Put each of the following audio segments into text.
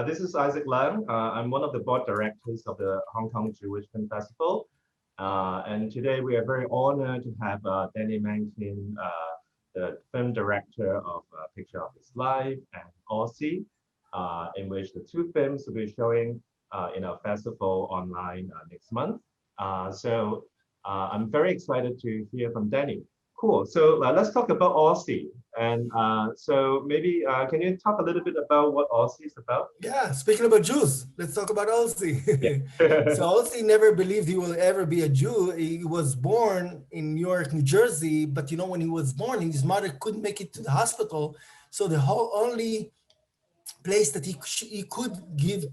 This is Isaac Lang. I'm one of the board directors of the Hong Kong Jewish Film Festival. And today we are very honored to have Dani Menkin, the film director of Picture of His Life and Aulcie, in which the two films will be showing in our festival online next month. I'm very excited to hear from Dani. Cool. So let's talk about Aulcie. And so maybe can you talk a little bit about what Aulcie is about? Yeah, speaking about Jews, let's talk about Aulcie. Yeah. So Aulcie never believed he will ever be a Jew. He was born in New York, New Jersey, but you know, when he was born, his mother couldn't make it to the hospital. So the only place that he could give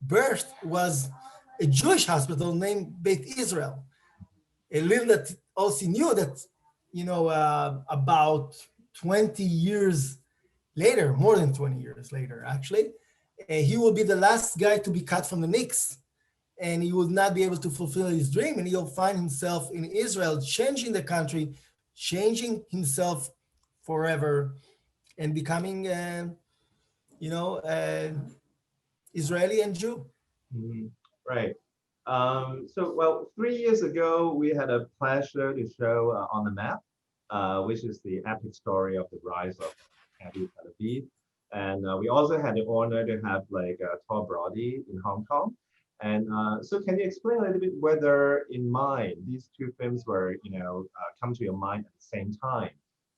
birth was a Jewish hospital named Beit Israel. A little that Aulcie knew that, you know, about 20 years later, more than 20 years later, actually, he will be the last guy to be cut from the Knicks, and he will not be able to fulfill his dream, and he'll find himself in Israel, changing the country, changing himself forever, and becoming, Israeli and Jew. Right. Well, 3 years ago, we had a pleasure to show On the Map, which is the epic story of the rise of Maccabi Tel Aviv. And we also had the honor to have like Tor Brody in Hong Kong. And so can you explain a little bit whether in mind these two films were, come to your mind at the same time,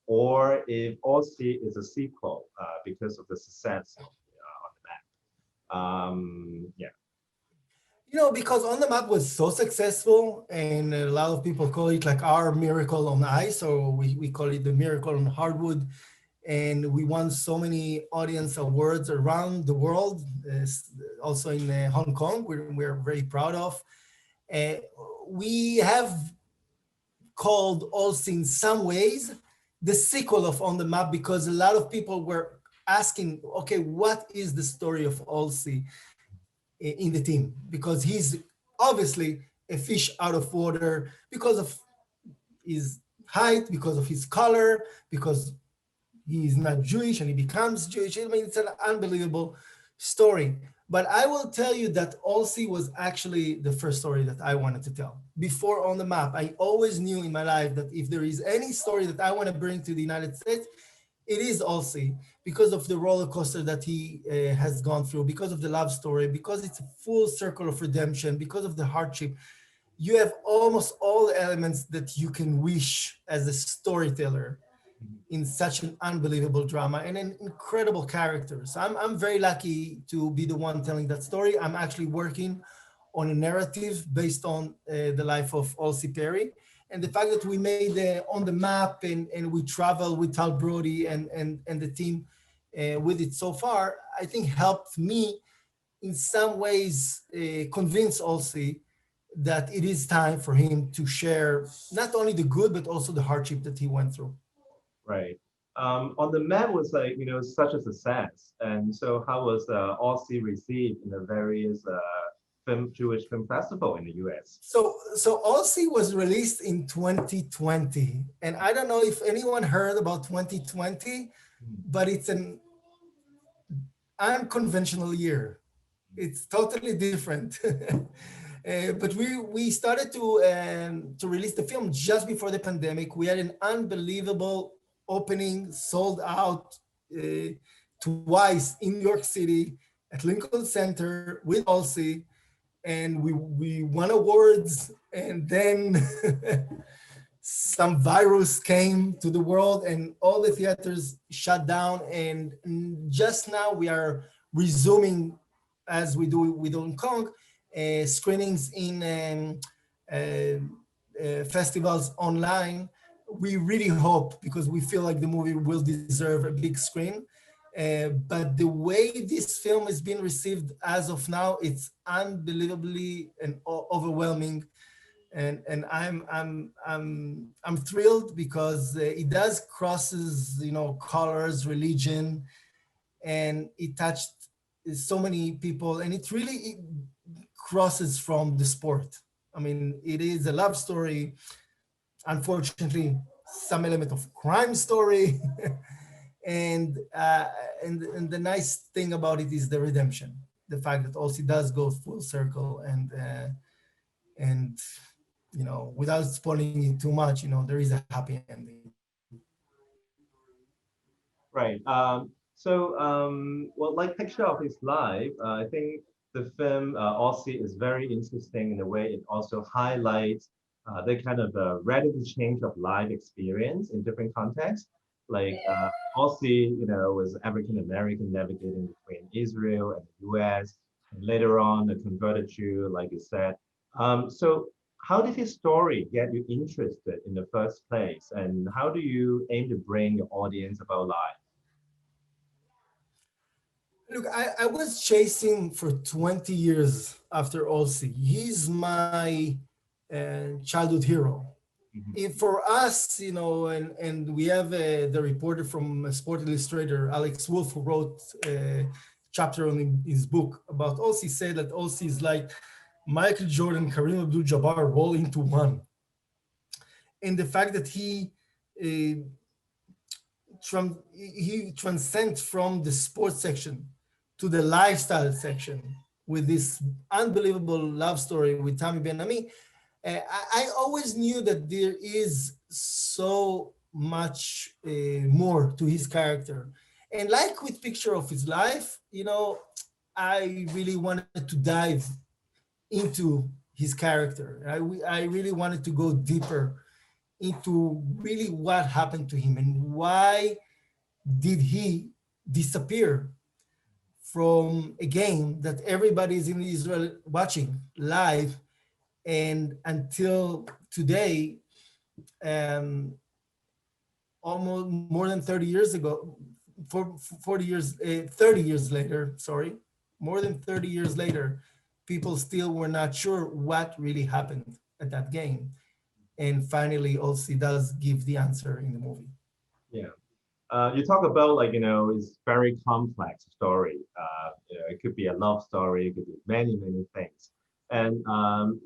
or if Aulcie is a sequel because of the success of On the Map? Yeah. You know, because On the Map was so successful, and a lot of people call it like our miracle on ice, or we call it the miracle on hardwood. And we won so many audience awards around the world, also in Hong Kong, we're very proud of. We have called Aulcie in some ways the sequel of On the Map, because a lot of people were asking, okay, what is the story of Aulcie in the team? Because he's obviously a fish out of water because of his height, because of his color, because he's not Jewish and he becomes Jewish. I mean, it's an unbelievable story. But I will tell you that Aulcie was actually the first story that I wanted to tell. Before On the Map, I always knew in my life that if there is any story that I want to bring to the United States, it is Aulcie, because of the roller coaster that he has gone through, because of the love story, because it's a full circle of redemption, because of the hardship. You have almost all the elements that you can wish as a storyteller in such an unbelievable drama and an incredible character. So I'm very lucky to be the one telling that story. I'm actually working on a narrative based on the life of Aulcie Perry. And the fact that we made On the Map and we travel with Tal Brody and the team with it so far, I think helped me in some ways convince Aulcie that it is time for him to share not only the good, but also the hardship that he went through. Right. On the Map was like, such a success. And so how was Aulcie received in the various Jewish film festival in the US? So Aulcie was released in 2020. And I don't know if anyone heard about 2020, but it's an unconventional year. It's totally different. But we started to release the film just before the pandemic. We had an unbelievable opening, sold out twice in New York City at Lincoln Center with Aulcie, and we won awards. And then some virus came to the world, and all the theaters shut down. And just now we are resuming, as we do with Hong Kong, screenings in festivals online. We really hope, because we feel like the movie will deserve a big screen. But the way this film has been received as of now, it's unbelievably and overwhelming. And I'm thrilled, because it does crosses, colors, religion, and it touched so many people, and it really crosses from the sport. I mean, it is a love story, unfortunately, some element of crime story, and the nice thing about it is the redemption. the fact that Aulcie does go full circle, and without spoiling it too much, there is a happy ending. Right. Well, like picture of his life, I think the film Aulcie is very interesting in a way. It also highlights the kind of radical change of life experience in different contexts. Like Aulcie, was African American navigating between Israel and the U.S. And later on, a converted Jew, like you said. So how did his story get you interested in the first place? And how do you aim to bring your audience about life? Look, I was chasing for 20 years after Aulcie. He's my childhood hero. Mhm. For us, and we have the reporter from Sport Illustrator, Alex Wolf, who wrote a chapter on his book about Aulcie, said that Aulcie is like Michael Jordan, Kareem Abdul-Jabbar roll into one. And the fact that uh, he transcends from the sports section to the lifestyle section with this unbelievable love story with Tammy Ben-Ami. I always knew that there is so much more to his character. And like with Picture of His Life, I really wanted to dive into his character. I really wanted to go deeper into really what happened to him and why did he disappear from a game that everybody is in Israel watching live, and until today, um, almost more than 30 years ago, 40 years, 30 years later, sorry, more than 30 years later, people still were not sure what really happened at that game. And finally, Olsi does give the answer in the movie. Yeah. You talk about like, it's very complex story. It could be a love story, it could be many, many things. And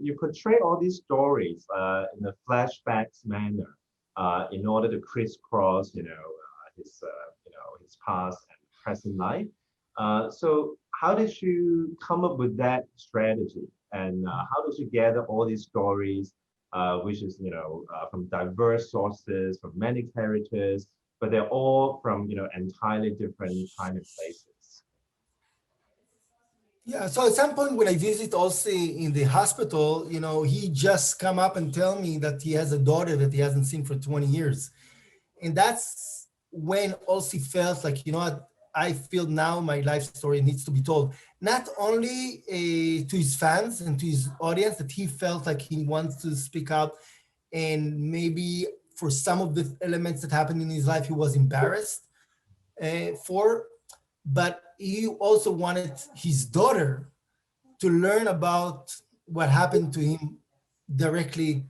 you portray all these stories in a flashbacks manner in order to crisscross, his past and present life. So how did you come up with that strategy? And how did you gather all these stories, which is, from diverse sources, from many characters, but they're all from entirely different time and places. Yeah, so at some point when I visit Olsi in the hospital, he just come up and tell me that he has a daughter that he hasn't seen for 20 years. And that's when Olsi felt like, what, I feel now my life story needs to be told. Not only to his fans and to his audience, that he felt like he wants to speak out, and maybe for some of the elements that happened in his life, he was embarrassed for, but he also wanted his daughter to learn about what happened to him directly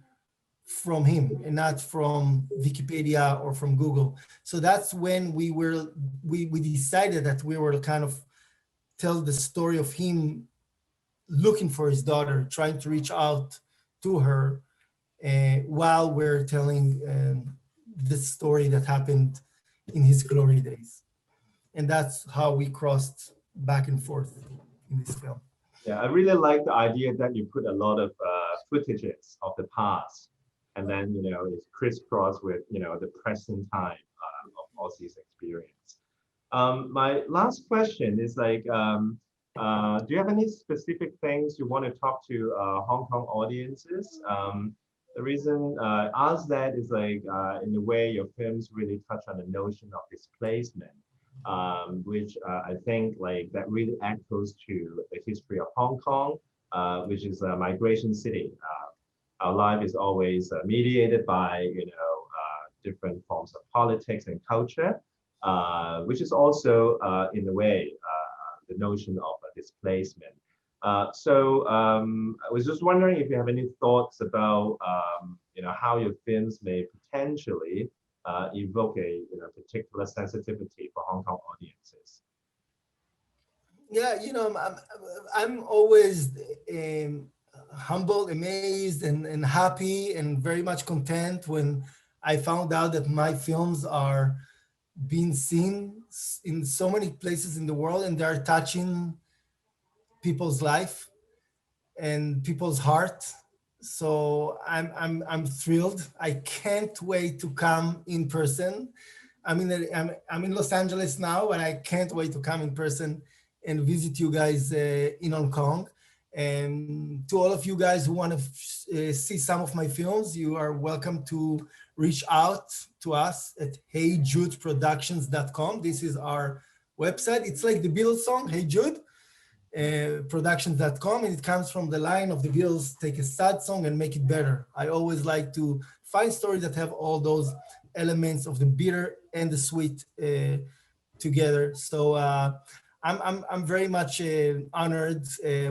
from him and not from Wikipedia or from Google. So that's when we decided that we were kind of tell the story of him looking for his daughter, trying to reach out to her while we're telling the story that happened in his glory days. And that's how we crossed back and forth in this film. Yeah, I really like the idea that you put a lot of footages of the past, and then it's crisscrossed with the present time of Aussie's experience. My last question is like, do you have any specific things you want to talk to Hong Kong audiences? The reason I ask that is like, in the way your films really touch on the notion of displacement, which I think like that really echoes to the history of Hong Kong, which is a migration city. Our life is always mediated by different forms of politics and culture, which is also in a way the notion of displacement. I was just wondering if you have any thoughts about how your films may potentially evoke a particular sensitivity for Hong Kong audiences. Yeah, I'm always humble, amazed, and happy, and very much content when I found out that my films are being seen in so many places in the world, and they're touching people's life and people's heart. So I'm thrilled. I can't wait to come in person. I'm in Los Angeles now, and I can't wait to come in person and visit you guys in Hong Kong. And to all of you guys who want to see some of my films, you are welcome to reach out to us at heyjudeproductions.com. This is our website. It's like the Beatles song, Hey Jude, productions.com, and it comes from the line of the Beatles, take a sad song and make it better. I always like to find stories that have all those elements of the bitter and the sweet together. So I'm very much honored.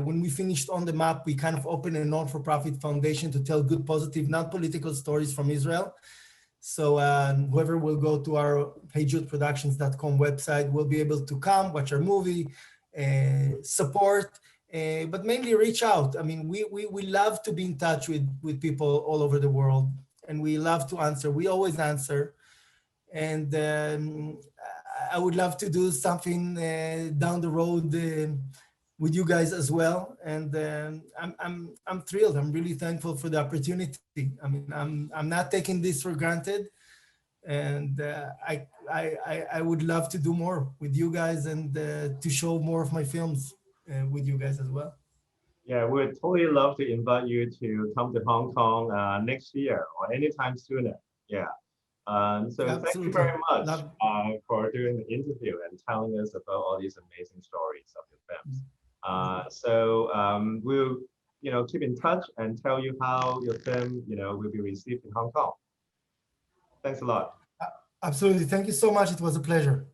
When we finished On the Map, we kind of opened a non-for-profit foundation to tell good, positive, non-political stories from Israel. So whoever will go to our heyjudeproductions.com website will be able to come, watch our movie, support, but mainly reach out. I mean, we love to be in touch with people all over the world, and we love to answer. We always answer. And I would love to do something down the road with you guys as well. And I'm thrilled. I'm really thankful for the opportunity. I mean, I'm not taking this for granted. And I would love to do more with you guys and to show more of my films with you guys as well. Yeah, we'd totally love to invite you to come to Hong Kong next year or anytime sooner. Yeah. So Absolutely. thank you very much for doing the interview and telling us about all these amazing stories of your films. We'll keep in touch and tell you how your film will be received in Hong Kong. Thanks a lot. Absolutely. Thank you so much. It was a pleasure.